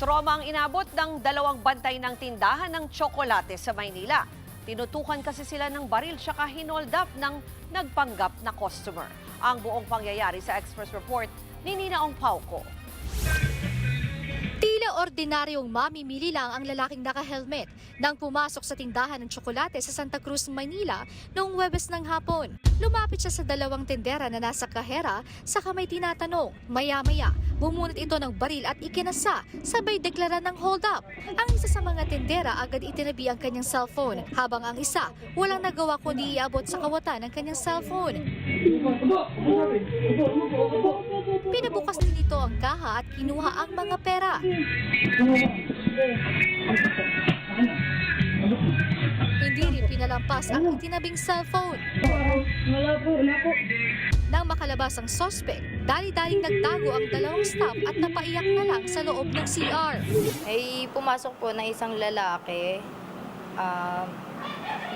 Trauma ang inabot ng dalawang bantay ng tindahan ng tsokolate sa Maynila. Tinutukan kasi sila ng baril tsaka hinold up ng nagpanggap na customer. Ang buong pangyayari sa Express Report ni Nina Ong Pauco. Tila ordinaryong mamimili lang ang lalaking naka-helmet nang pumasok sa tindahan ng tsokolate sa Santa Cruz, Maynila noong Huwebes ng hapon. Lumapit siya sa dalawang tendera na nasa kahera saka may tinatanong. Maya-maya, bumunot ito ng baril at ikinasa, sabay deklara ng hold up. Ang isa sa mga tendera agad itinabi ang kanyang cellphone, habang ang isa walang nagawa kundi iabot sa kawatan ng kanyang cellphone. Pinabukas din ito ang kaha at kinuha ang mga pera. Hindi rin pinalampas ang itinabing cellphone. Nang makalabas ang suspect, dali-daling nagtago ang dalawang staff at napaiyak na lang sa loob ng CR. Ay pumasok po na isang lalaki.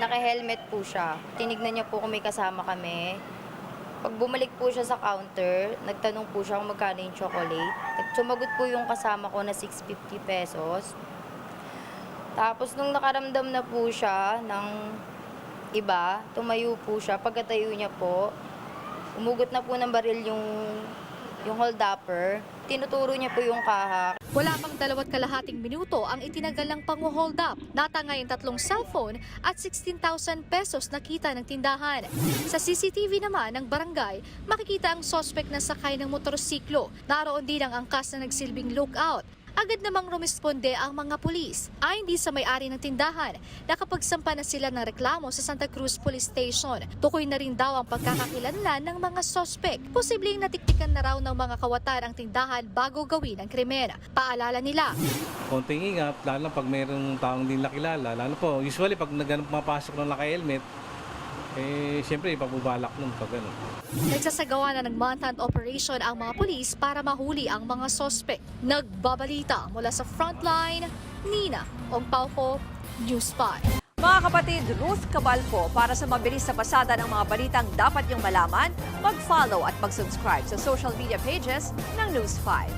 Naka-helmet po siya. Tinignan niya po kung may kasama kami. Pag bumalik po siya sa counter, nagtanong po siya kung magkano yung chocolate. Sumagot po yung kasama ko na 650 pesos. Tapos nung nakaramdam na po siya ng iba, tumayo po siya. Pagkatayo niya po, umugot na po ng baril yung hold-upper. Tinuturo niya po yung kaha. Wala pang 2.5 minuto ang itinagal ng pang-hold up. Natangay ang 3 cellphone at 16,000 pesos na kita ng tindahan. Sa CCTV naman ng barangay, makikita ang suspect na sakay ng motorsiklo. Naroon din ang angkas na nagsilbing lookout. Agad namang rumisponde ang mga pulis. Ayon din sa may-ari ng tindahan, nakapagsampa na sila ng reklamo sa Santa Cruz Police Station. Tukoy na rin daw ang pagkakakilanlan ng mga sospek. Posibleng natiktikan na raw ng mga kawatan ang tindahan bago gawin ang krimen. Paalala nila, konting ingat, lalo pag mayroong taong din nakilala, lalo po, usually pag mapasok ng naka-helmet, siyempre ipabubalak nun pag gano'n. nagsasagawa na ng manhunt operation ang mga pulis para mahuli ang mga sospek. Nagbabalita mula sa frontline, Nina Ong Pauco, News 5. Mga kapatid, Ruth Cabalco, para sa mabilis na pasada ng mga balitang dapat niyong malaman, mag-follow at mag-subscribe sa social media pages ng News 5.